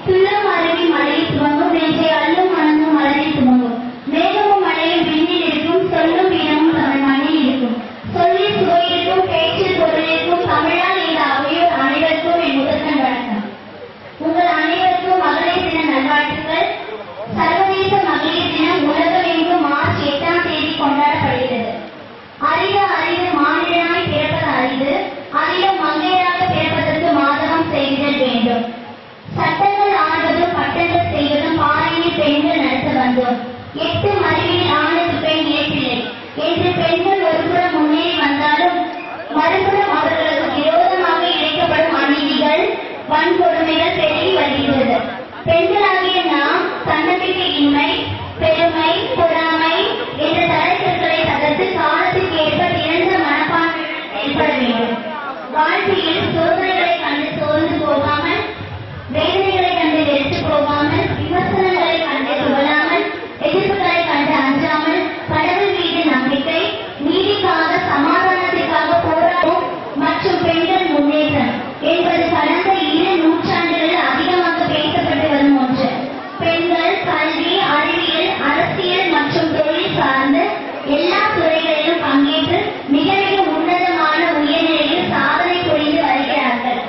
துள்ளம் அருவி மலை துவங்கும் நெஞ்சை அள்ளும் மனமும் மலரை துவங்கும். இதில் பெண்கள் ஒருபுறம் முன்னேறி வந்தாலும் மறுபுறம் அவர்களுக்கு விரோதமாக இழைக்கப்படும் அநீதிகள் வன்கொடுமைகள் பெருகி வருகிறது. பெண்களாகிய நாம் தன்னம்பிக்கையின்மை, பெருமை, பொறாமை என்ற தடைச்சொற்களை தகர்த்து காலத்துக்கு ஏற்ப திறந்த மனப்பான்மையுடன் செயல்பட வேண்டும். வாழ்க்கையில் சோதனைகளை கண்டு சோர்ந்து போகாமல், வேதனைகளை கண்டு வெறுத்து போகாமல், விமர்சனங்களை கண்டு துவளாமல், எதிர்ப்புகளை கண்டு அஞ்சாமல், கடவுள் மீது நம்பிக்கை, நீதிக்காக சமாதானத்திற்காக போராடும் மற்றும் பெண்கள் முன்னேற்றம் என்பது கடந்த 2 நூற்றாண்டுகளில் அதிகமாக பேசப்பட்டு வரும் ஒன்று. பெண்கள் கல்வி, அறிவியல், அரசியல் மற்றும் தொழில் சார்ந்து எல்லா துறைகளிலும் பங்கேற்று மிக மிக உன்னதமான உயர்நிலையில் சாதனை புரிந்து வருகிறார்கள்.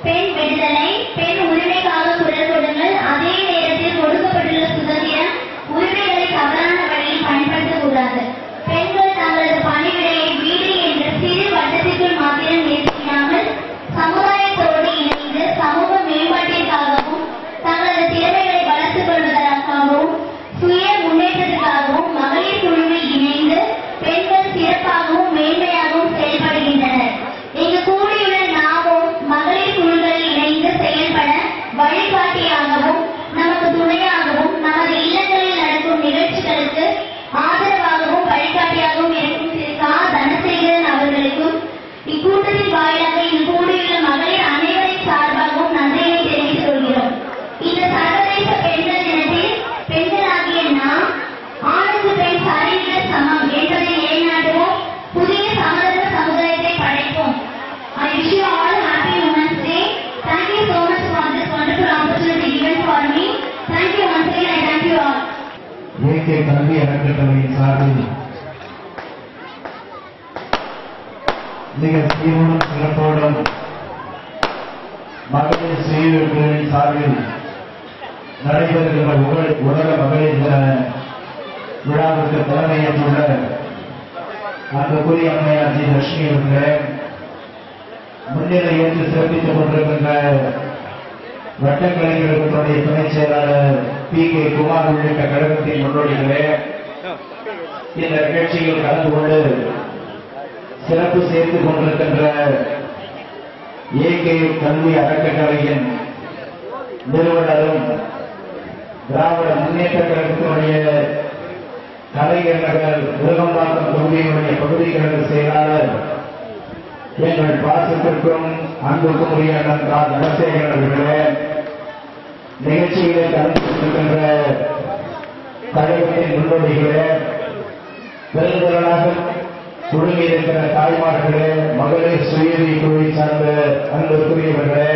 பெண் விடுதலை, பெண் உரிமைக்காக குரல் கொடுங்கள். அதே நேரத்தில் கொடுக்கப்பட்டுள்ள சுதந்திரம், உரிமைகளை தவறான வழியில் பயன்படுத்தக்கூடாது. பெண்கள் தங்களது பணிவிடையை வீடு என்ற சிறு வட்டத்திற்குள் மாத்திரம் நிறுத்தினாமல் சமுதாயத்தோடு இணைந்து சமூக மேம்பாட்டிற்காகவும் தங்களது திறமைகளை வளர்த்துக் கொள்வதற்காகவும் சுய முன்னேற்றத்திற்காகவும் மகளிர் குழுவில் இணைந்து பெண்கள் சிறப்பாகவும் மேன்மையாகவும் செயல்படுகின்றனர். இங்கு கூடியுள்ள நாமும் மகளிர் குழுக்களில் இணைந்து செயல்பட வழிகாட்டியாகவும் நமக்கு துணையாகவும் நமது இல்லங்களில் நடக்கும் நிகழ்ச்சிகளுக்கு ஆதரவாகவும் வழிகாட்டியாகவும் இருக்கும் திரு கா. தனசேகரன் அவர்களுக்கும் இக்கூட்டத்தின் வாயிலாக இங்கு கூடியுள்ள மகளிர் அனைவரின் சார்பாகவும் நன்றியை தெரிவித்துக் கொள்கிறோம். இந்த சர்வதேச பெண்கள் தினத்தில் பெண்களாகிய நாம் ஆணுக்கு பெண் சரிவிட சமம் என்பதை நிலைநாட்டுவோம். புதிய சமரச சமுதாயத்தை படைப்போம். I wish you all happy Women's Day. Thank you so much for this wonderful opportunity given for me. Thank you once again. I thank you all. AK கல்வி அறக்கட்டளையின் சார்பில் மிக சீரும் சிறப்போடும் மகளிர் சுயஉதவிகளின் சார்பில் நடைபெறுகின்ற உலக மகளிர் தின விழாவிற்கு தலைமையேற்றுள்ள அன்புக்குரிய அம்மையார் ஜி. லட்சுமி அவர்களே, முன்னிலை ஏற்று சிறப்பித்துக் கொண்டிருக்கின்ற வட்டக்கலைஞர்களுடைய துணைச் செயலாளர் பி. கே. குமார் உள்ளிட்ட கழகத்தின் முன்னோடிகளே, இந்த நிகழ்ச்சியில் கலந்து கொண்டு சிறப்பு சேர்த்துக் கொண்டிருக்கின்ற ஏகே கல்வி அறக்கட்டளையின் நிறுவனரும் திராவிட முன்னேற்ற கழகத்தினுடைய கலைஞர் நகர் உலகம்பாக்கம் தொகுதியினுடைய பகுதி கழக செயலாளர் எங்கள் பாசத்திற்கும் அன்புக்கும் உரிய கா. தனசேகரன் அவர்களே, நிகழ்ச்சியிலே கலந்து கொண்டிருக்கின்ற கழகத்தின் முன்னோடிகளே, பெருந்திரளாக குழுமியிருக்கிற தாய்மார்களே, மகளிர் சுயஉதவி குழுவை சார்ந்த அன்புக்குரியவர்களே,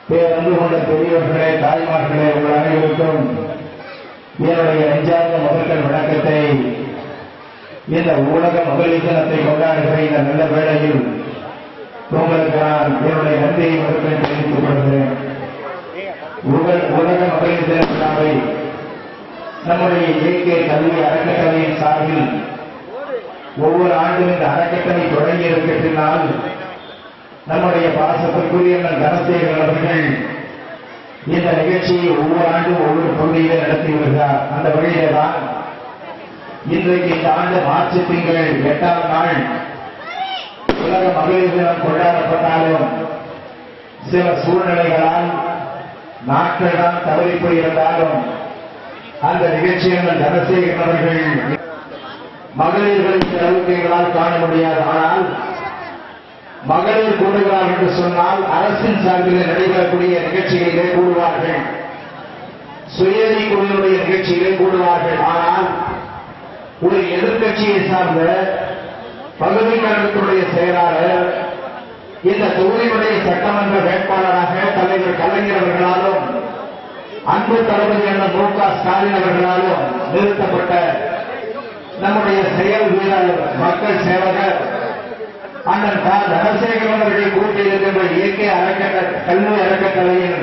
பேரன்பு கொண்ட பெரியவர்களே, தாய்மார்களே, உங்கள் அனைவருக்கும் என்னுடைய நெஞ்சார்ந்த முதற்கண் வணக்கத்தை இந்த உலக மகளிர் தினத்தை கொண்டாடுகிற இந்த நல்ல வேளையில் உங்களுக்கு நான் என்னுடைய நன்றியை முதற்கண் தெரிவித்துக் கொள்கிறேன். உலக மகளிர் தின விழாவை நம்முடைய ஏகே கல்வி அறக்கட்டளையின் சார்பில் ஒவ்வொரு ஆண்டும் இந்த அறக்கட்டளை தொடங்கி இருக்கின்றால் நம்முடைய பாசத்திற்குரிய தனசேகரன் அவர்கள் இந்த நிகழ்ச்சியை ஒவ்வொரு ஆண்டும் ஒவ்வொரு பகுதியிலே நடத்தி வருகிறார். அந்த வழியிலே தான் இன்றைக்கு இந்த ஆண்டு மார்ச் திங்கள் 8ஆம் நாள் உலக மகளிர் தினம் கொண்டாடப்பட்டாலும் சில சூழ்நிலைகளால் நாட்கள் தான் தவறி போயிருந்தாலும் அந்த நிகழ்ச்சியில் தனசேகரன் அவர்கள் மகளிர்களின் அளவுகளால் காண முடியாது. ஆனால் மகளிர் கூடுகிறார் என்று சொன்னால் அரசின் சார்பில் நடைபெறக்கூடிய நிகழ்ச்சிகளிலே கூடுவார்கள், சுயஉதவி குழுவினுடைய நிகழ்ச்சியிலே கூடுவார்கள். ஆனால் ஒரு எதிர்கட்சியை சார்ந்த பகுதி கழகத்தினுடைய செயலாளர், இந்த தொகுதியினுடைய சட்டமன்ற வேட்பாளராக தலைவர் கலைஞர் அவர்களாலும் அன்பு தளபதி என்ற மு க ஸ்டாலின் அவர்களாலும் நிறுத்தப்பட்ட நம்முடைய செயல் வீரர் மக்கள் சேவகர் அண்ணன் கா. தனசேகரன் அவர்கள் கூட்டியிருக்கின்ற ஏகே கல்வி அறக்கட்டளையின்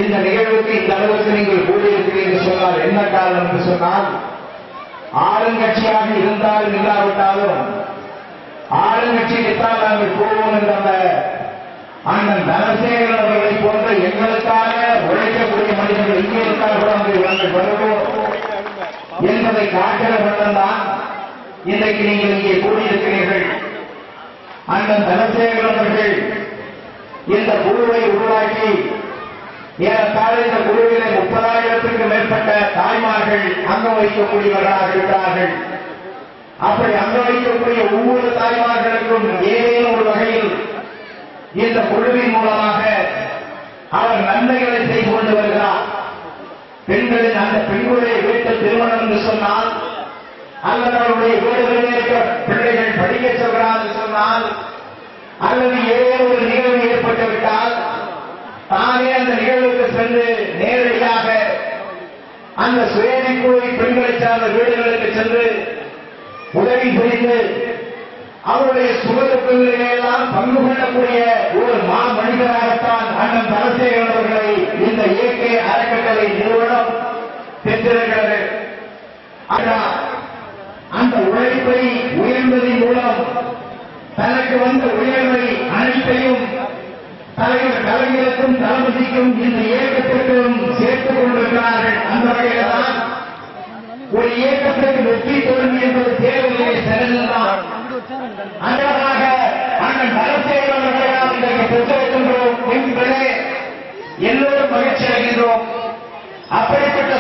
இந்த நிகழ்வுக்கு இந்த அளவுக்கு நீங்கள் கூடியிருக்கிறீர்கள் சொன்னால் என்ன காரணம் என்று சொன்னால், ஆளுங்கட்சியாக இருந்தாலும் இல்லாவிட்டாலும் ஆளுங்கட்சிக்குத்தான் நாங்கள் கூறுவோம் என்ற அண்ணன் தனசேகரன் அவர்களை போன்ற எங்களுக்காக உழைக்கக்கூடிய மனிதர்கள் இங்கே இருந்தால் கூட நாங்கள் வருவோம் என்பதை காட்டுகிற வண்ணம் தான் இன்றைக்கு நீங்கள் இங்கே கூடியிருக்கிறீர்கள். அண்ணன் தனசேகரன் அவர்கள் இந்த குழுவை உருவாக்கி ஏறத்தாழ இந்த குழுவிலே 30,000க்கும் மேற்பட்ட தாய்மார்கள் அங்கம் வகிக்கக்கூடியவர்களாக இருக்கிறார்கள். அப்படி அங்கம் வகிக்கக்கூடிய ஒவ்வொரு தாய்மார்களுக்கும் ஏதேனும் ஒரு வகையில் இந்த குழுவின் மூலமாக அவர் நன்மைகளை செய்து கொண்டு வருகிறார். பெண்களின் அந்த பெண்களுடைய வீட்டில் திருமணம் என்று சொன்னால், அல்லது அவருடைய வீடுகளில் இருக்கிற பிள்ளைகள் படிக்க சொல்கிறார் என்று சொன்னால், அல்லது ஏதோ ஒரு நிகழ்வு ஏற்பட்டுவிட்டால் தானே அந்த நிகழ்வுக்கு சென்று நேரடியாக அந்த சுயநிலை பெண்களை சார்ந்த வீடுகளுக்கு சென்று உதவி புரிந்து அவருடைய சுகதுக்கங்களிலெல்லாம் பங்கு கொள்ளக்கூடிய ஒரு மனிதராகத்தான் அண்ணன் தனசேகரன் அவர்களை இந்த இயற்கை அறக்கட்டளை நிறுவனம் பெற்றிருக்கிறது. அந்த உழைப்பை உயர்ந்ததின் மூலம் தனக்கு வந்த உயர்வை அனைத்தையும் தலைவர் கலைஞருக்கும் தளபதிக்கும் இந்த இயக்கத்திற்கும் சேர்த்துக் கொண்டிருக்கிறார்கள். அந்த வகையில்தான் ஒரு இயக்கத்திற்கு வெற்றி தோல்வி என்பது தேர்தலிலே சிறந்ததுதான். அந்தமாக அண்ணன் தனசேகரன் அவர்களால் இன்றைக்கு பெற்றிருக்கின்றோம் என்பதே எல்லோரும் மகிழ்ச்சி அடைகின்றோம். அப்படிப்பட்ட